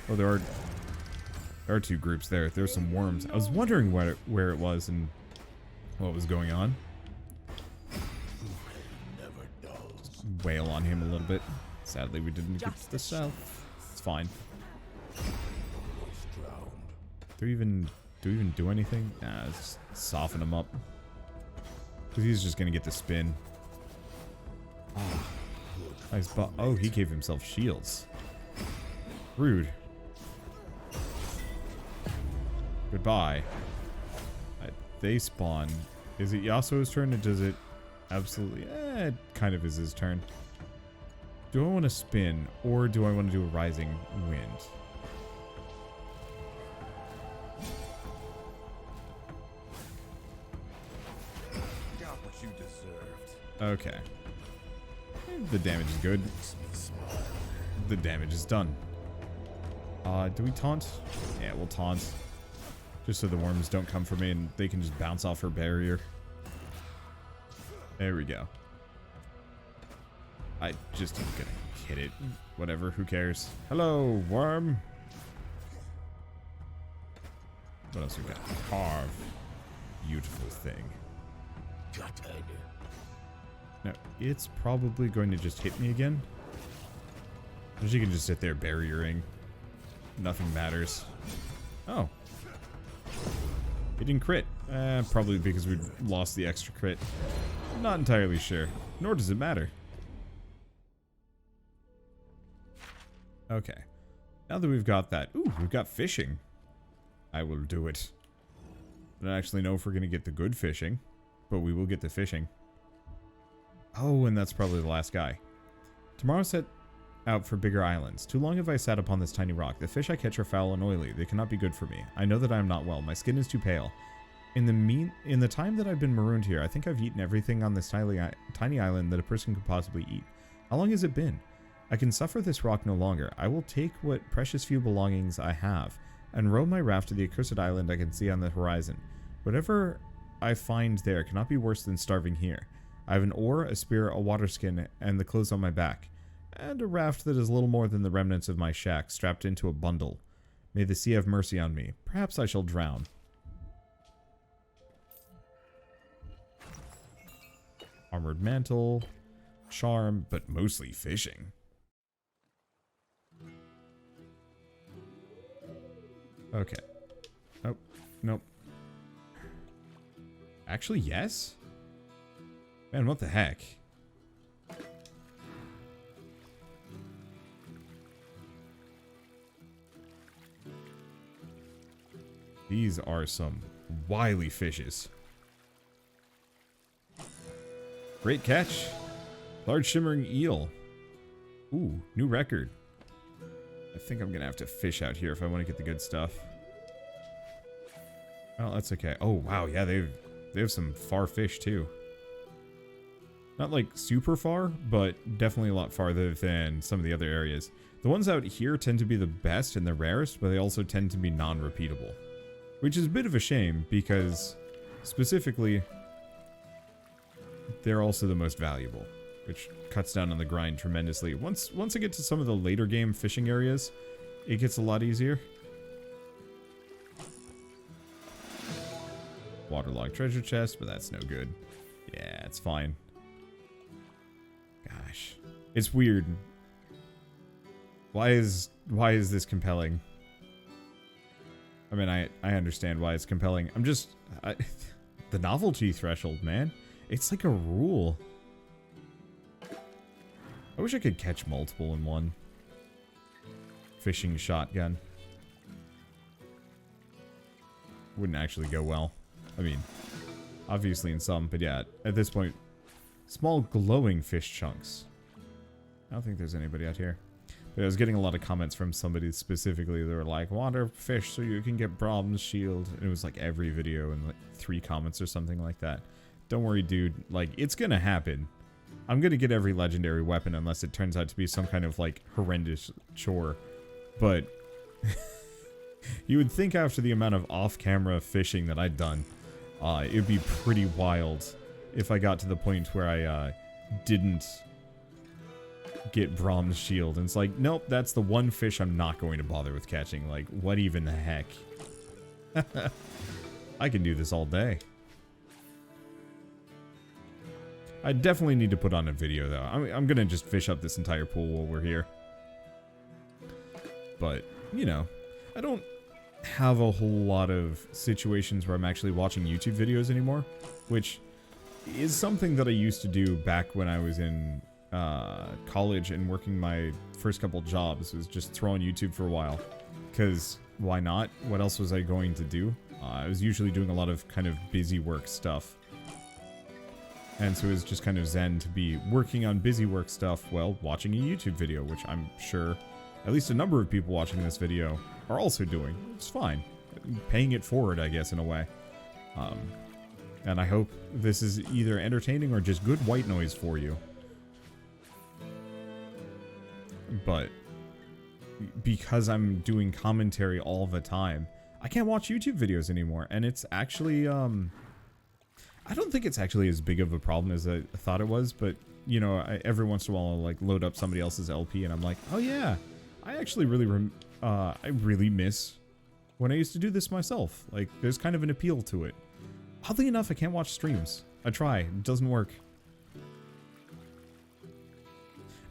Oh, there are two groups there. There's some worms. I was wondering where it was and what was going on. Just wail on him a little bit. Sadly, we didn't get to the south. It's fine. Do we even do anything? Nah, just soften him up. Because he's just going to get the spin. Oh, nice. Oh, he gave himself shields. Rude. Goodbye. They spawn. Is it Yasuo's turn or does it absolutely... it kind of is his turn. Do I want to spin or do I want to do a rising wind? Got what you deserved. Okay. The damage is good. The damage is done. Do we taunt? Yeah, we'll taunt. Just so the worms don't come for me and they can just bounce off her barrier. There we go. I just am gonna hit it. Whatever, who cares? Hello, worm! What else we got? Carve. Beautiful thing. No, it's probably going to just hit me again. She can just sit there barriering. Nothing matters. Oh. It didn't crit. Probably because we lost the extra crit. Not entirely sure. Nor does it matter. Okay. Now that we've got that. Ooh, we've got fishing. I will do it. I don't actually know if we're going to get the good fishing. But we will get the fishing. Oh, and that's probably the last guy. Tomorrow set out for bigger islands. Too long have I sat upon this tiny rock. The fish I catch are foul and oily. They cannot be good for me. I know that I am not well. My skin is too pale. In the time that I've been marooned here, I think I've eaten everything on this tiny island that a person could possibly eat. How long has it been? I can suffer this rock no longer. I will take what precious few belongings I have and row my raft to the accursed island I can see on the horizon. Whatever I find there cannot be worse than starving here. I have an oar, a spear, a water skin, and the clothes on my back. And a raft that is little more than the remnants of my shack, strapped into a bundle. May the sea have mercy on me. Perhaps I shall drown. Armored mantle, charm, but mostly fishing. Okay. Nope. Nope. Actually, yes? Man, what the heck? These are some wily fishes. Great catch. Large shimmering eel. Ooh, new record. I think I'm gonna have to fish out here if I want to get the good stuff. Well, that's okay. Oh, wow, yeah, they have some far fish, too. Not, like, super far, but definitely a lot farther than some of the other areas. The ones out here tend to be the best and the rarest, but they also tend to be non-repeatable. Which is a bit of a shame, because, specifically, they're also the most valuable. Which cuts down on the grind tremendously. Once I get to some of the later game fishing areas, it gets a lot easier. Waterlogged treasure chest, but that's no good. Yeah, it's fine. Gosh. It's weird. Why is this compelling? I mean, I understand why it's compelling. I'm just... the novelty threshold, man. It's like a rule. I wish I could catch multiple in one. Fishing shotgun. Wouldn't actually go well. I mean, obviously in some, but yeah, at this point, small glowing fish chunks. I don't think there's anybody out here. But I was getting a lot of comments from somebody specifically. They were like, water fish so you can get Brahm's shield. And it was like every video and like 3 comments or something like that. Don't worry, dude. Like, it's gonna happen. I'm gonna get every legendary weapon unless it turns out to be some kind of like horrendous chore. But you would think after the amount of off-camera fishing that I'd done, it'd be pretty wild if I got to the point where I didn't get Brahm's shield. And it's like, nope, that's the one fish I'm not going to bother with catching. Like, what even the heck? I can do this all day. I definitely need to put on a video, though. I'm going to just fish up this entire pool while we're here. But, you know, I don't have a whole lot of situations where I'm actually watching YouTube videos anymore, which is something that I used to do back when I was in college and working my first couple jobs, was just throw on YouTube for a while. Because why not? What else was I going to do? I was usually doing a lot of kind of busy work stuff. And so it was just kind of zen to be working on busy work stuff while watching a YouTube video, which I'm sure at least a number of people watching this video are also doing. It's fine. Paying it forward, I guess, in a way. And I hope this is either entertaining or just good white noise for you. But because I'm doing commentary all the time, I can't watch YouTube videos anymore. And it's actually, I don't think it's actually as big of a problem as I thought it was. But, you know, every once in a while I'll, like, load up somebody else's LP and I'm like, oh yeah, I actually really, I really miss when I used to do this myself. Like, there's kind of an appeal to it. Oddly enough, I can't watch streams. I try. It doesn't work.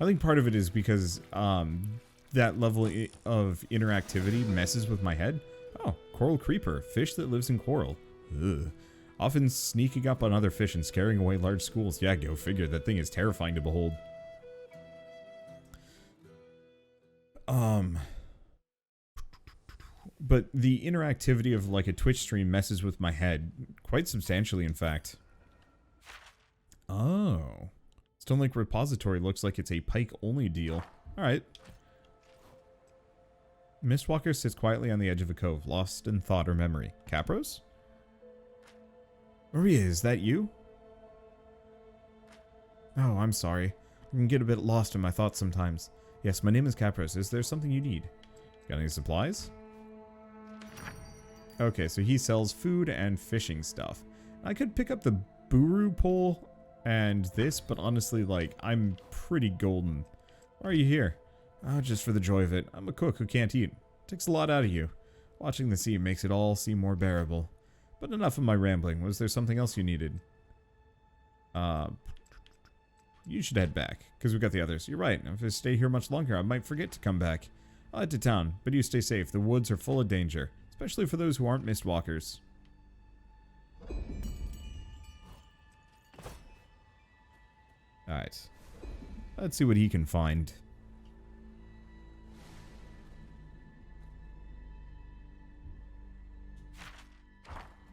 I think part of it is because that level of interactivity messes with my head. Oh, coral creeper. Fish that lives in coral. Ugh. Often sneaking up on other fish and scaring away large schools. Yeah, go figure. That thing is terrifying to behold. But the interactivity of, like, a Twitch stream messes with my head quite substantially, in fact. Oh. Stone Lake Repository looks like it's a pike-only deal. Alright. Mistwalker sits quietly on the edge of a cove, lost in thought or memory. Capros? Maria, is that you? Oh, I'm sorry. I can get a bit lost in my thoughts sometimes. Yes, my name is Capros. Is there something you need? Got any supplies? Okay, so he sells food and fishing stuff. I could pick up the Buru pole and this, but honestly, like, I'm pretty golden. Why are you here? Oh, just for the joy of it. I'm a cook who can't eat. Takes a lot out of you. Watching the sea makes it all seem more bearable. But enough of my rambling. Was there something else you needed? You should head back, because we've got the others. You're right. If I stay here much longer, I might forget to come back. I'll head to town, but you stay safe. The woods are full of danger, especially for those who aren't mistwalkers. Alright. Let's see what he can find.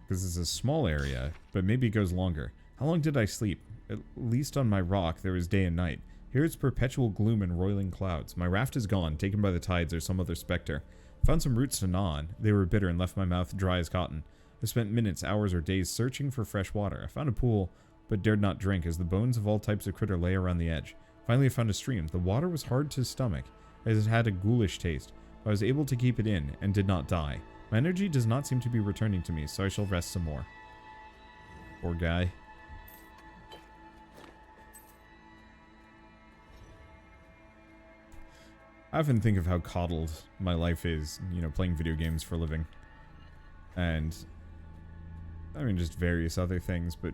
Because it's a small area, but maybe it goes longer. How long did I sleep? At least on my rock, there was day and night. Here it's perpetual gloom and roiling clouds. My raft is gone, taken by the tides or some other specter. I found some roots to gnaw on. They were bitter and left my mouth dry as cotton. I spent minutes, hours, or days searching for fresh water. I found a pool, but dared not drink, as the bones of all types of critter lay around the edge. Finally, I found a stream. The water was hard to stomach, as it had a ghoulish taste. I was able to keep it in, and did not die. My energy does not seem to be returning to me, so I shall rest some more. Poor guy. I often think of how coddled my life is, you know, playing video games for a living. And, I mean, just various other things, but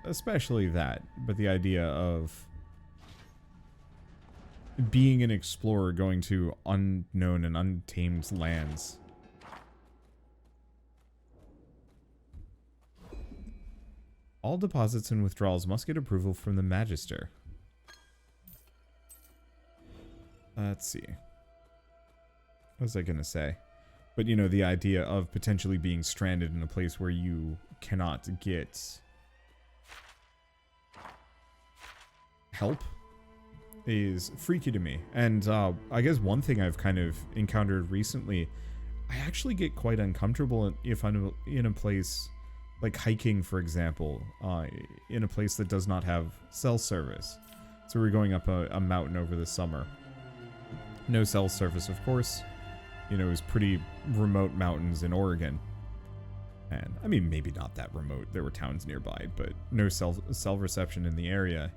especially that. But the idea of being an explorer, going to unknown and untamed lands. All deposits and withdrawals must get approval from the Magister. Let's see. What was I going to say? But, you know, the idea of potentially being stranded in a place where you cannot get help is freaky to me. And I guess one thing I've kind of encountered recently, I actually get quite uncomfortable if I'm in a place like hiking, for example, in a place that does not have cell service. So we're going up a mountain over the summer. No cell service, of course. You know, it was pretty remote mountains in Oregon. And, I mean, maybe not that remote. There were towns nearby, but no cell reception in the area.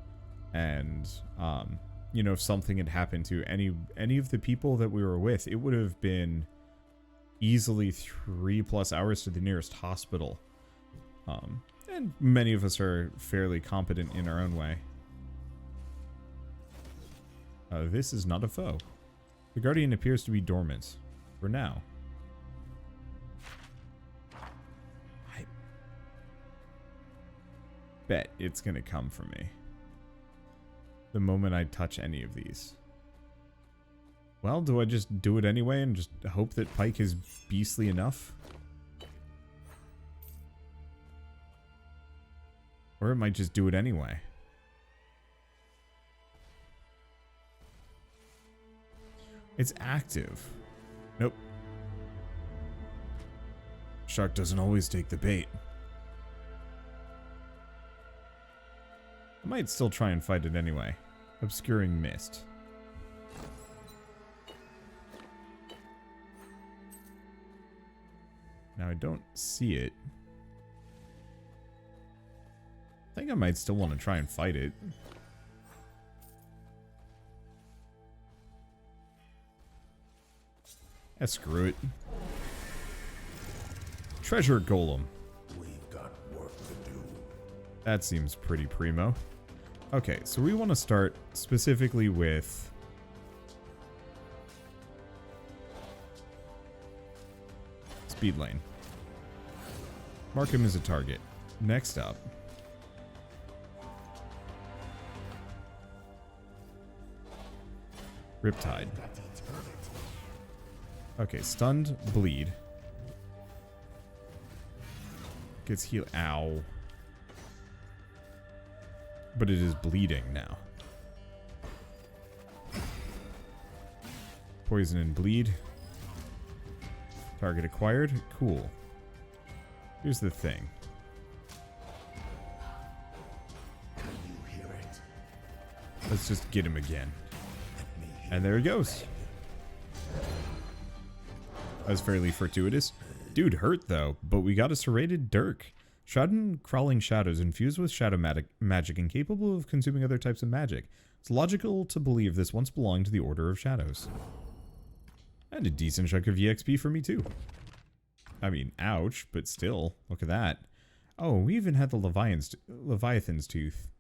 And, you know, if something had happened to any of the people that we were with, it would have been easily 3+ hours to the nearest hospital. And many of us are fairly competent in our own way. This is not a foe. The Guardian appears to be dormant. For now. I bet it's gonna come for me. The moment I touch any of these. Well, do I just do it anyway and just hope that Pike is beastly enough? Or it might just do it anyway. It's active. Nope. Shark doesn't always take the bait. I might still try and fight it anyway. Obscuring mist. Now I don't see it. I think I might still want to try and fight it. Screw it. Treasure Golem. We've got work to do. That seems pretty primo. Okay, so we want to start specifically with Speed Lane. Mark him as a target. Next up, Riptide. Okay, stunned, bleed. Gets healed. Ow. But it is bleeding now. Poison and bleed. Target acquired. Cool. Here's the thing. Let's just get him again. And there he goes. That was fairly fortuitous. Dude hurt though, but we got a serrated Dirk. Shrouded crawling shadows infused with shadow magic and capable of consuming other types of magic. It's logical to believe this once belonged to the Order of Shadows. And a decent chunk of EXP for me too. I mean, ouch, but still, look at that. Oh, we even had the Leviathan's Tooth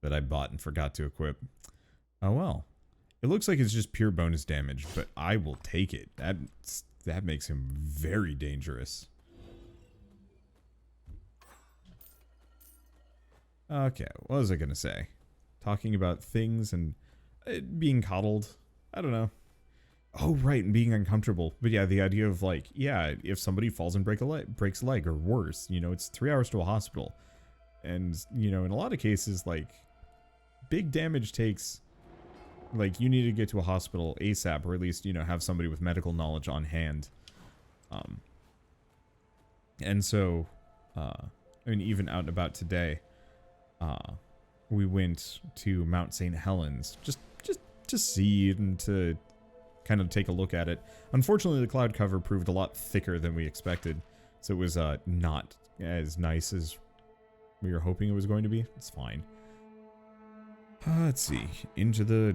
that I bought and forgot to equip. Oh well. It looks like it's just pure bonus damage, but I will take it. That makes him very dangerous. Okay, what was I gonna say? Talking about things and being coddled. I don't know. Oh, right, and being uncomfortable. But yeah, the idea of like, yeah, if somebody falls and breaks a leg, or worse, you know, it's 3 hours to a hospital. And, you know, in a lot of cases, like, big damage takes, like, you need to get to a hospital ASAP, or at least, you know, have somebody with medical knowledge on hand. And so, I mean, even out and about today, we went to Mount St. Helens just to see and to kind of take a look at it. Unfortunately, the cloud cover proved a lot thicker than we expected, so it was not as nice as we were hoping it was going to be. It's fine. Let's see. Into the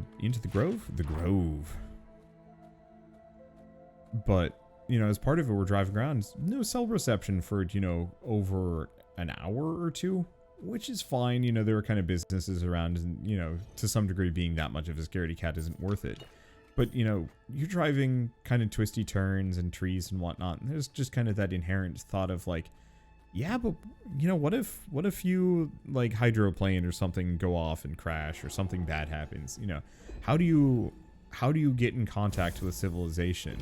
grove? The grove. But, you know, as part of it, we're driving around. No cell reception for, you know, over an hour or two, which is fine. You know, there were kind of businesses around, and, you know, to some degree being that much of a scaredy cat isn't worth it. But, you know, you're driving kind of twisty turns and trees and whatnot, and there's just kind of that inherent thought of like, yeah, but, you know, what if you, like, hydroplane or something go off and crash, or something bad happens? You know, how do you get in contact with civilization?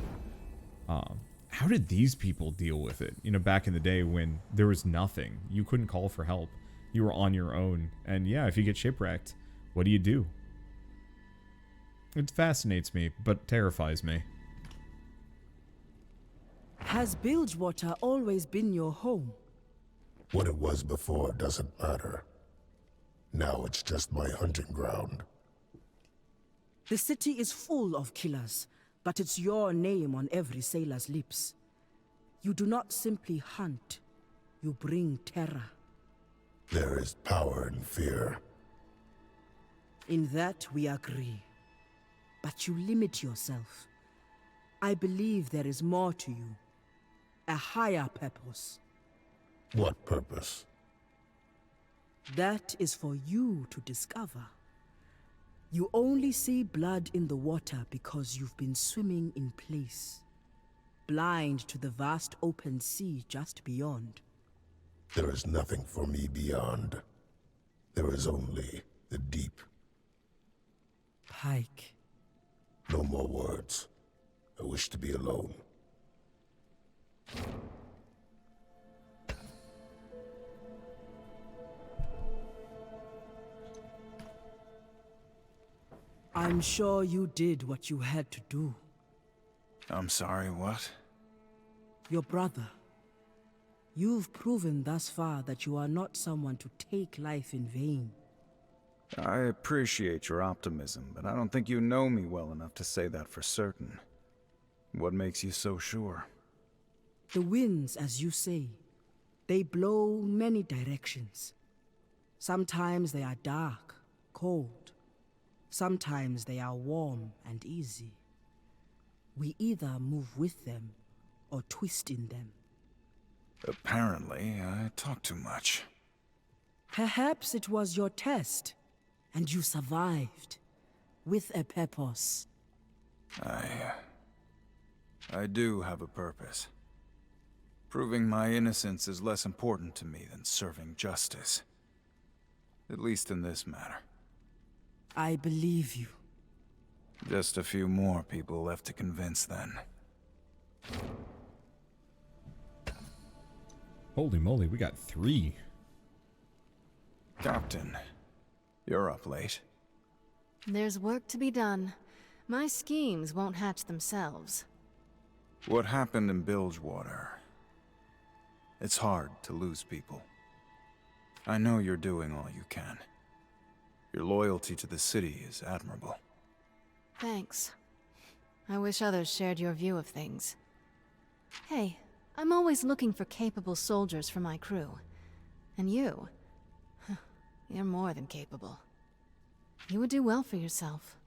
How did these people deal with it? You know, back in the day when there was nothing, you couldn't call for help. You were on your own. And yeah, if you get shipwrecked, what do you do? It fascinates me, but terrifies me. Has Bilgewater always been your home? What it was before doesn't matter. Now it's just my hunting ground. The city is full of killers, but it's your name on every sailor's lips. You do not simply hunt, you bring terror. There is power in fear. In that we agree. but you limit yourself. I believe there is more to you. A higher purpose. What purpose? That is for you to discover. You only see blood in the water because you've been swimming in place, blind to the vast open sea just beyond. There is nothing for me beyond. There is only the deep. Pike. No more words. I wish to be alone. I'm sure you did what you had to do. I'm sorry, what? Your brother. You've proven thus far that you are not someone to take life in vain. I appreciate your optimism, but I don't think you know me well enough to say that for certain. What makes you so sure? The winds, as you say, they blow many directions. Sometimes they are dark, cold. Sometimes they are warm and easy. We either move with them or twist in them. Apparently, I talk too much. Perhaps it was your test, and you survived, with a purpose. I do have a purpose. Proving my innocence is less important to me than serving justice. At least in this matter. I believe you. Just a few more people left to convince then. Holy moly, we got 3. Captain, you're up late. There's work to be done. My schemes won't hatch themselves. What happened in Bilgewater? It's hard to lose people. I know you're doing all you can. Your loyalty to the city is admirable. Thanks. I wish others shared your view of things. Hey, I'm always looking for capable soldiers for my crew. And you? You're more than capable. You would do well for yourself.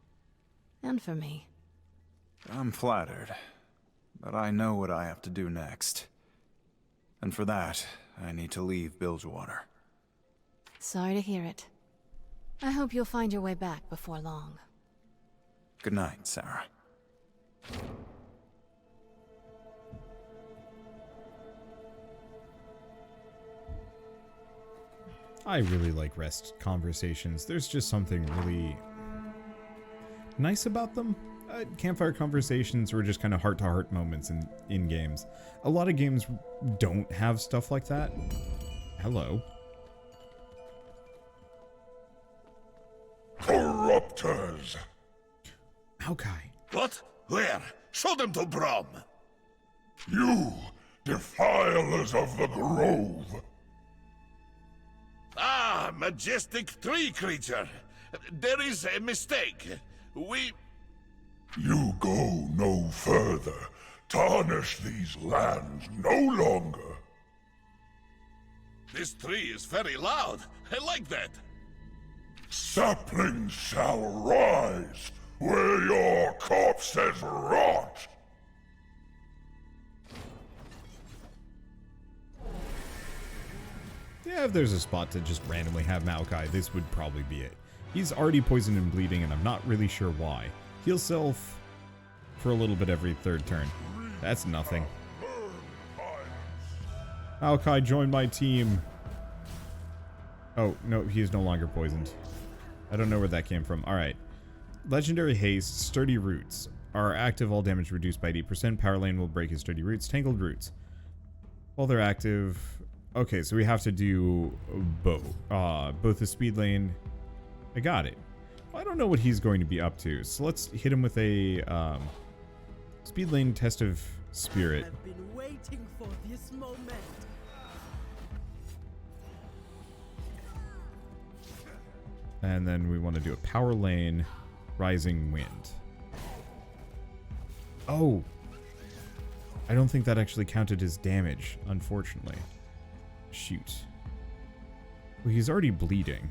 And for me. I'm flattered, but I know what I have to do next. And for that, I need to leave Bilgewater. Sorry to hear it. I hope you'll find your way back before long. Good night, Sarah. I really like rest conversations. There's just something really nice about them. Campfire conversations or just kind of heart-to-heart moments in games. A lot of games don't have stuff like that. Hello. Corruptors! Maokai. What? Where? Show them to Brom! You, defilers of the grove! Ah, majestic tree creature! There is a mistake. You go no further. Tarnish these lands no longer. This tree is very loud. I like that. Saplings shall rise where your corpses rot. Yeah, if there's a spot to just randomly have Maokai, this would probably be it. He's already poisoned and bleeding, and I'm not really sure why. Heal self for a little bit every third turn. That's nothing. Maokai, join my team. Oh, no, he is no longer poisoned. I don't know where that came from. Alright. Legendary Haste, Sturdy Roots. Are active, all damage reduced by 80%. Power Lane will break his Sturdy Roots. Tangled Roots. While they're active... Okay, so we have to do both. Both the speed lane... I got it. Well, I don't know what he's going to be up to, so let's hit him with a speed lane test of spirit. I've been waiting for this moment. And then we want to do a power lane rising wind. Oh! I don't think that actually counted as damage, unfortunately. Shoot. Well, he's already bleeding.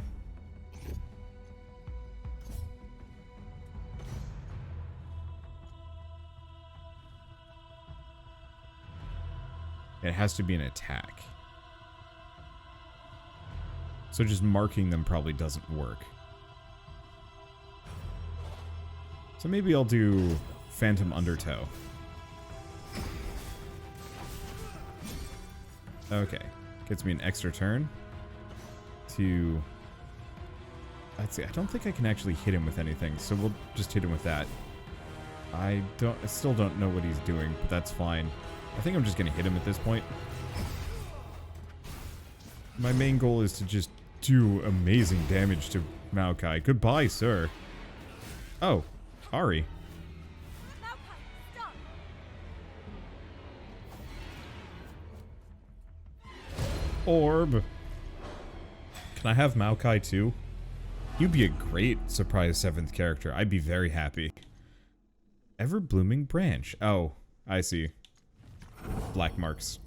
It has to be an attack. So just marking them probably doesn't work. So maybe I'll do Phantom Undertow. Okay. Gets me an extra turn to... Let's see, I don't think I can actually hit him with anything, so we'll just hit him with that. I still don't know what he's doing, but that's fine. I think I'm just gonna hit him at this point. My main goal is to just do amazing damage to Maokai. Goodbye, sir. Oh, Ari. Orb. Can I have Maokai too? You'd be a great surprise 7th character. I'd be very happy. Ever-blooming branch. Oh, I see. Black marks.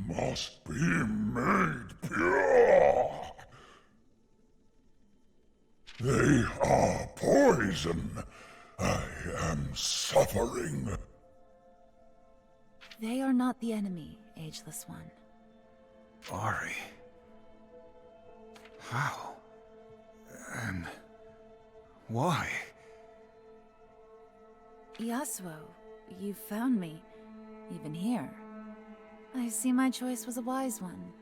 Must be made pure. They are poison. I am suffering. They are not the enemy, Ageless One. Ari. How? And why? Yasuo, you found me, even here. I see my choice was a wise one.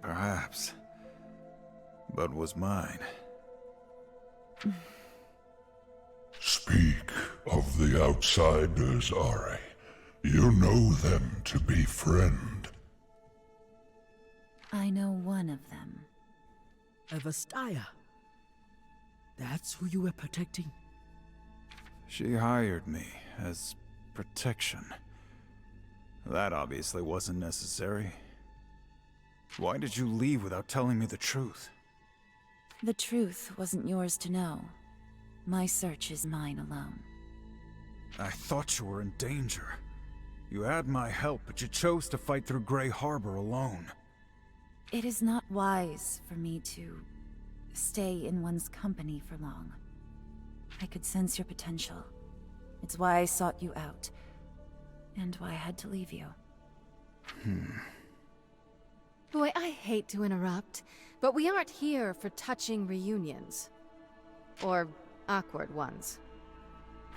Perhaps. But was mine. Speak of the outsiders, Ari. You know them to be friend. I know one of them. Avastaya. That's who you were protecting? She hired me as protection. That obviously wasn't necessary. Why did you leave without telling me the truth? The truth wasn't yours to know. My search is mine alone. I thought you were in danger. You had my help, but you chose to fight through Grey Harbor alone. It is not wise for me to stay in one's company for long. I could sense your potential. It's why I sought you out, and why I had to leave you. Boy, I hate to interrupt, but we aren't here for touching reunions. Or awkward ones.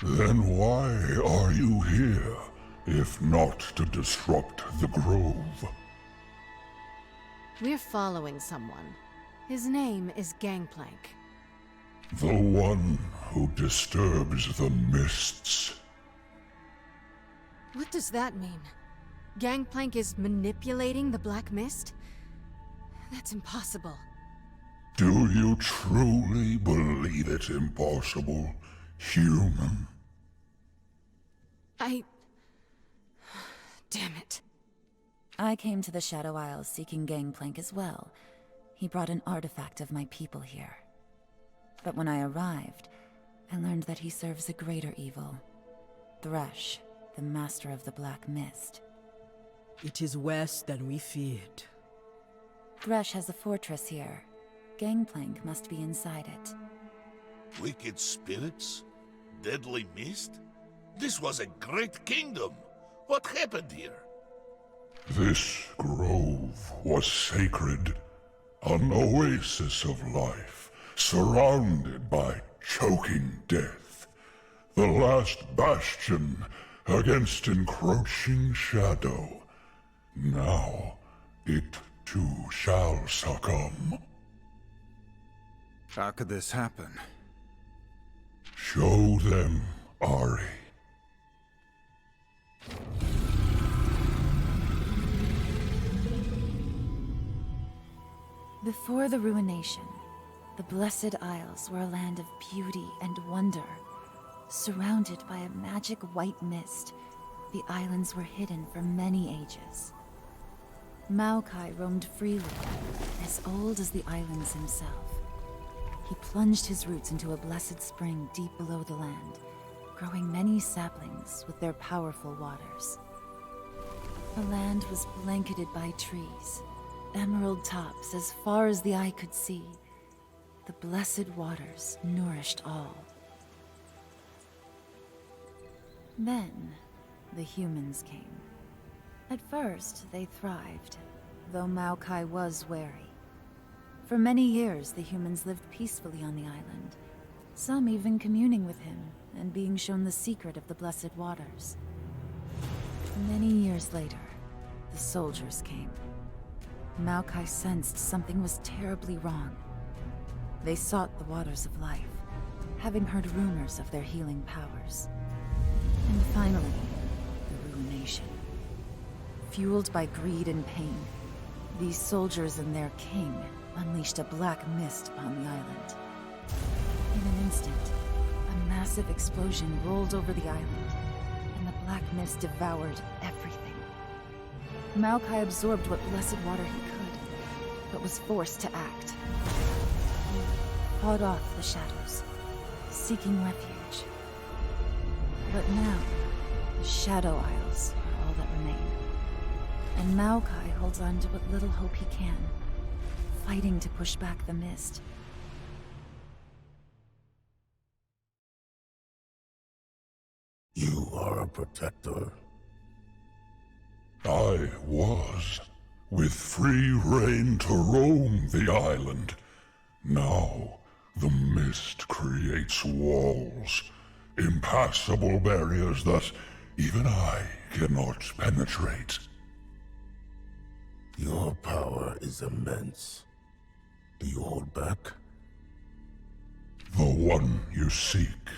Then why are you here, if not to disrupt the grove? We're following someone. His name is Gangplank. The one who disturbs the mists. What does that mean? Gangplank is manipulating the Black Mist? That's impossible. Do you truly believe it impossible, human? Damn it. I came to the Shadow Isles seeking Gangplank as well. He brought an artifact of my people here. But when I arrived, I learned that he serves a greater evil. Thresh, the master of the Black Mist. It is worse than we feared. Thresh has a fortress here. Gangplank must be inside it. Wicked spirits? Deadly mist? This was a great kingdom. What happened here? This grove was sacred. An oasis of life, surrounded by choking death. The last bastion against encroaching shadow. Now, it too shall succumb. How could this happen? Show them, Ari. Before the ruination, the Blessed Isles were a land of beauty and wonder. Surrounded by a magic white mist, the islands were hidden for many ages. Maokai roamed freely, as old as the islands himself. He plunged his roots into a blessed spring deep below the land, growing many saplings with their powerful waters. The land was blanketed by trees, emerald tops as far as the eye could see. The blessed waters nourished all. Then, the humans came. At first, they thrived, though Maokai was wary. For many years, the humans lived peacefully on the island, some even communing with him and being shown the secret of the Blessed Waters. Many years later, the soldiers came. Maokai sensed something was terribly wrong. They sought the Waters of Life, having heard rumors of their healing powers. And finally, the ruination. Fueled by greed and pain, these soldiers and their king unleashed a black mist upon the island. In an instant, a massive explosion rolled over the island, and the black mist devoured everything. Maokai absorbed what blessed water he could, but was forced to act. He fought off the shadows, seeking refuge. But now, the Shadow Isles are all that remain. And Maokai holds on to what little hope he can, fighting to push back the mist. You are a protector. I was, with free reign to roam the island. Now, the mist creates walls, impassable barriers that even I cannot penetrate. Your power is immense. Do you hold back? The one you seek,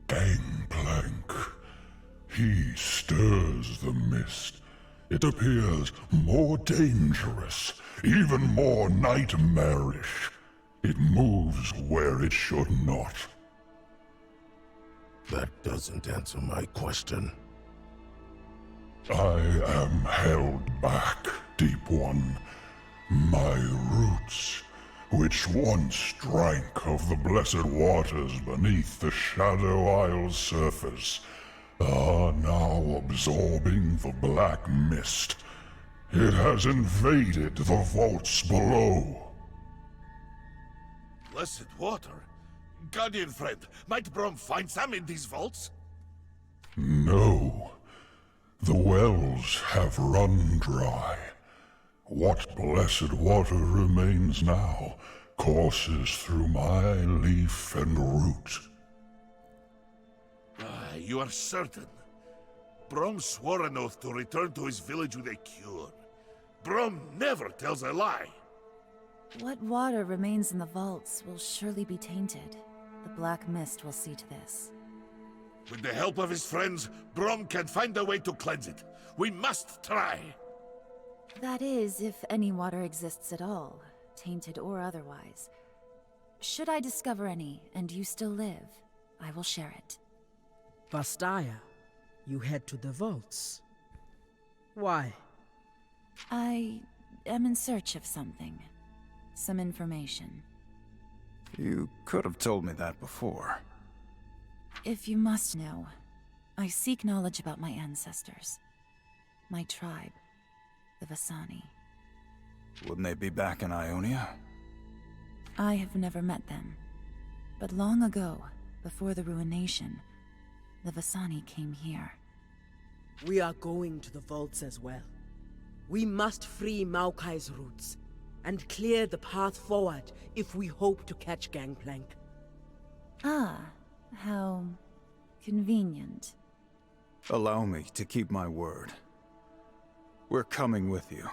Gangplank. He stirs the mist. It appears more dangerous, even more nightmarish. It moves where it should not. That doesn't answer my question. I am held back, Deep One. My roots, which once drank of the blessed waters beneath the Shadow Isle's surface, are now absorbing the black mist. It has invaded the vaults below. Blessed water? Guardian friend, might Brom find some in these vaults? No. The wells have run dry. What blessed water remains now courses through my leaf and root. You are certain? Brom swore an oath to return to his village with a cure. Brom never tells a lie. What water remains in the vaults will surely be tainted. The black mist will see to this. With the help of his friends, Brom can find a way to cleanse it. We must try. That is, if any water exists at all, tainted or otherwise. Should I discover any, and you still live, I will share it. Vastaya, you head to the vaults. Why? I am in search of something. Some information. You could have told me that before. If you must know, I seek knowledge about my ancestors. My tribe, the Vasani. Wouldn't they be back in Ionia? I have never met them. But long ago, before the ruination, the Vasani came here. We are going to the vaults as well. We must free Maokai's roots and clear the path forward if we hope to catch Gangplank. Ah, how convenient. Allow me to keep my word. We're coming with you.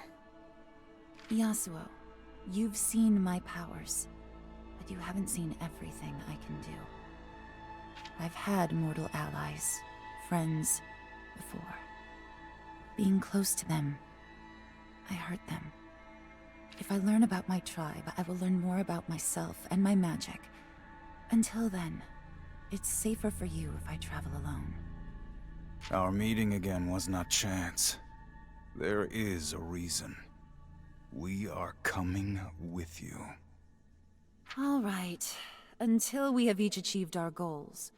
Yasuo, you've seen my powers, but you haven't seen everything I can do. I've had mortal allies, friends, before. Being close to them, I hurt them. If I learn about my tribe, I will learn more about myself and my magic. Until then, it's safer for you if I travel alone. Our meeting again was not chance. There is a reason. We are coming with you. All right, until we have each achieved our goals.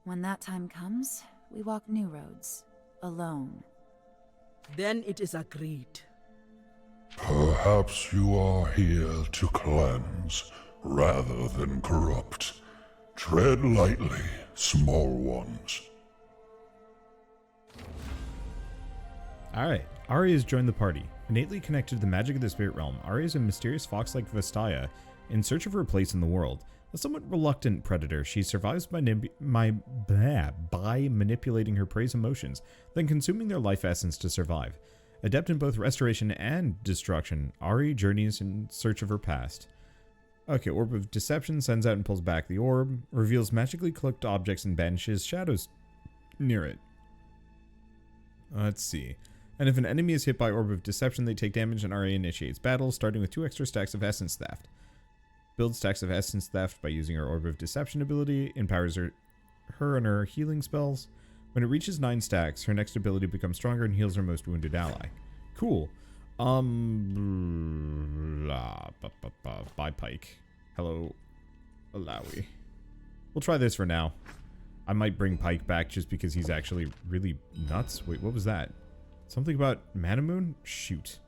When that time comes, we walk new roads, alone. Then it is agreed. Perhaps you are here to cleanse, rather than corrupt. Tread lightly, small ones. Alright, Ari has joined the party. Innately connected to the magic of the spirit realm, Ari is a mysterious fox-like Vastaya in search of her place in the world. A somewhat reluctant predator, she survives by manipulating her prey's emotions, then consuming their life essence to survive. Adept in both restoration and destruction, Ari journeys in search of her past. Okay, Orb of Deception sends out and pulls back the orb, reveals magically cloaked objects and banishes shadows near it. Let's see. And if an enemy is hit by Orb of Deception, they take damage and Ari initiates battle, starting with 2 extra stacks of Essence Theft. Builds stacks of Essence Theft by using her Orb of Deception ability, empowers her and her healing spells. When it reaches 9 stacks, her next ability becomes stronger and heals her most wounded ally. Cool. Bye, Pike. Hello, Alawi. We'll try this for now. I might bring Pike back just because he's actually really nuts. Wait, what was that? Something about Mana Moon? Shoot.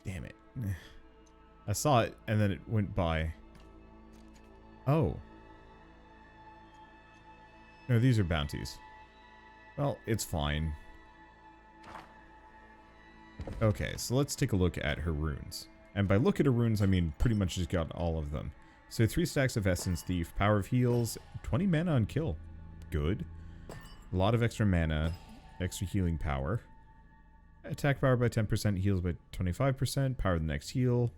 Damn it. I saw it and then it went by. Oh. No, these are bounties. Well, it's fine. Okay, so let's take a look at her runes. And by look at her runes, I mean pretty much just got all of them. So 3 stacks of Essence Thief, Power of Heals, 20 mana on kill. Good. A lot of extra mana, extra healing power. Attack power by 10%, heals by 25%, power the next heal.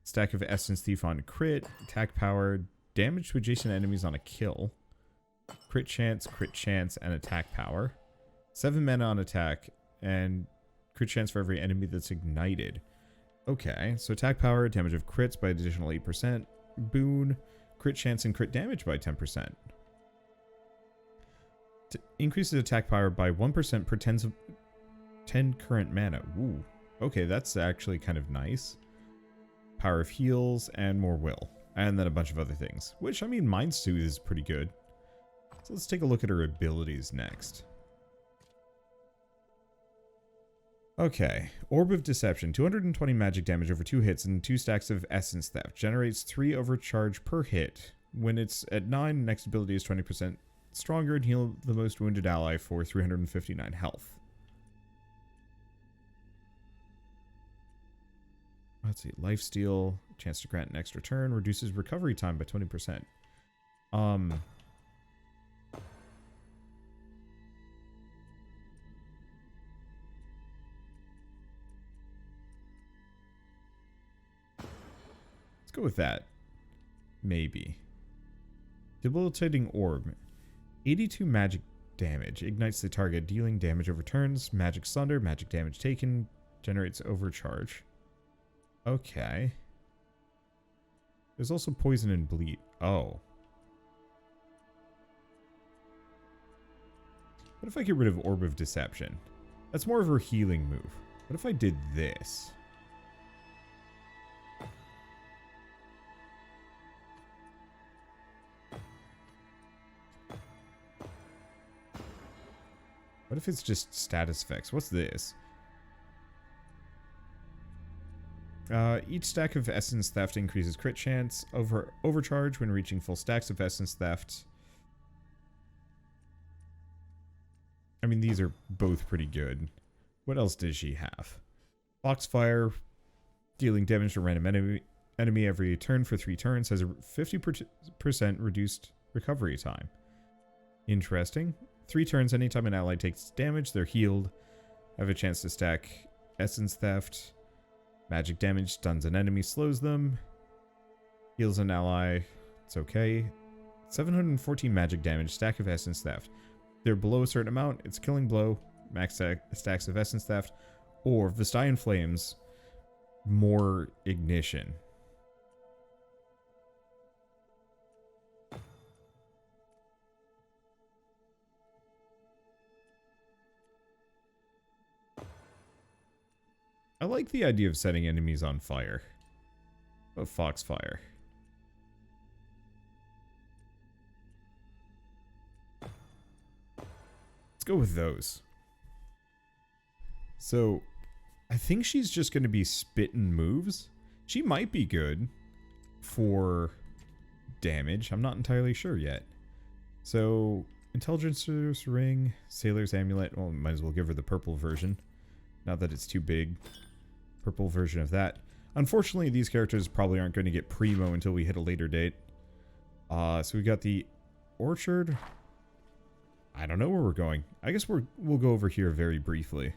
Stack of Essence Thief on crit, attack power, damage to adjacent enemies on a kill. Crit chance, and attack power. 7 mana on attack, and crit chance for every enemy that's ignited. Okay, so attack power, damage of crits by an additional 8%. Boon, crit chance and crit damage by 10%. Increases attack power by 1% per 10 current mana. Ooh, okay, that's actually kind of nice. Power of heals and more will. And then a bunch of other things. Which, I mean, Mind Soothe is pretty good. So let's take a look at her abilities next. Okay, Orb of Deception, 220 magic damage over 2 hits and 2 stacks of Essence Theft. Generates 3 overcharge per hit. When it's at 9, next ability is 20% stronger and heal the most wounded ally for 359 health. Let's see, Lifesteal, chance to grant an extra turn, reduces recovery time by 20%. Let's go with that. Maybe. Debilitating Orb. 82 magic damage. Ignites the target, dealing damage over turns. Magic Sunder. Magic damage taken. Generates overcharge. Okay. There's also Poison and Bleed. Oh. What if I get rid of Orb of Deception? That's more of her healing move. What if I did this? What if it's just status effects? What's this? Each stack of Essence Theft increases crit chance, overcharge when reaching full stacks of Essence Theft. I mean, these are both pretty good. What else does she have? Foxfire, dealing damage to random enemy every turn for 3 turns, has a 50% reduced recovery time. Interesting. 3 turns, anytime an ally takes damage, they're healed. Have a chance to stack Essence Theft. Magic damage stuns an enemy, slows them. Heals an ally. It's okay. 714 magic damage, stack of Essence Theft. They're below a certain amount, it's killing blow, max stacks of Essence Theft, or Vastayan Flames, more ignition. I like the idea of setting enemies on fire. Oh, Foxfire. Let's go with those. So, I think she's just going to be spitting moves. She might be good. for damage. I'm not entirely sure yet. So, Intelligencer's Ring, Sailor's Amulet. Well, might as well give her the purple version. Not that it's too big. Purple version of that. Unfortunately, these characters probably aren't going to get primo until we hit a later date. So we got the Orchard. I don't know where we're going. I guess we'll go over here very briefly.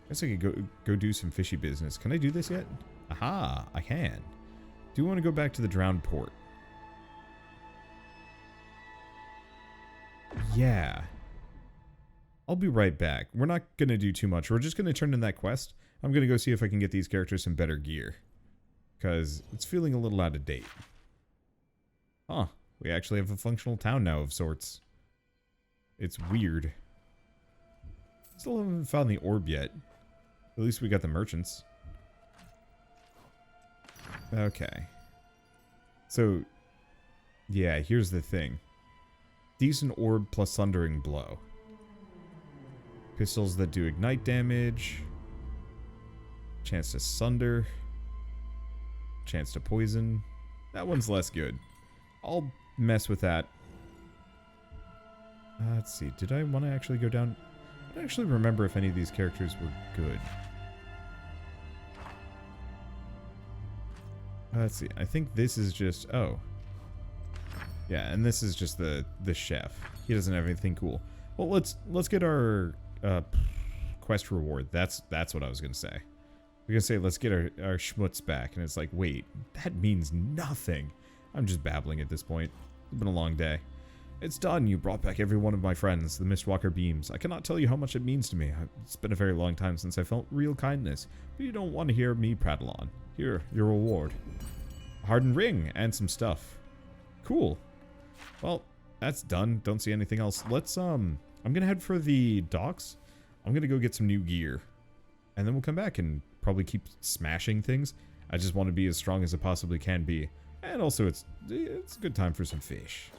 I guess I could go do some fishy business. Can I do this yet? Aha, I can. Do you want to go back to the drowned port? Yeah. I'll be right back. We're not going to do too much. We're just going to turn in that quest. I'm going to go see if I can get these characters some better gear. Because it's feeling a little out of date. Huh. We actually have a functional town now of sorts. It's weird. Still haven't found the orb yet. At least we got the merchants. Okay. So, yeah, here's the thing. Decent orb plus Sundering Blow. Pistols that do ignite damage. Chance to sunder. Chance to poison. That one's less good. I'll mess with that. Let's see. Did I want to actually go down? I don't actually remember if any of these characters were good. Let's see. I think this is just... Oh. Yeah, and this is just the chef. He doesn't have anything cool. Well, let's get our quest reward. That's what I was going to say. I was going to say, let's get our schmutz back. And it's like, wait, that means nothing. I'm just babbling at this point. It's been a long day. It's done. You brought back every one of my friends, the Mistwalker beams. I cannot tell you how much it means to me. It's been a very long time since I felt real kindness. But you don't want to hear me prattle on. Here, your reward. A hardened ring and some stuff. Cool. Well, that's done. Don't see anything else. Let's, I'm gonna head for the docks. I'm gonna go get some new gear. And then we'll come back and probably keep smashing things. I just want to be as strong as I possibly can be. And also, it's a good time for some fish.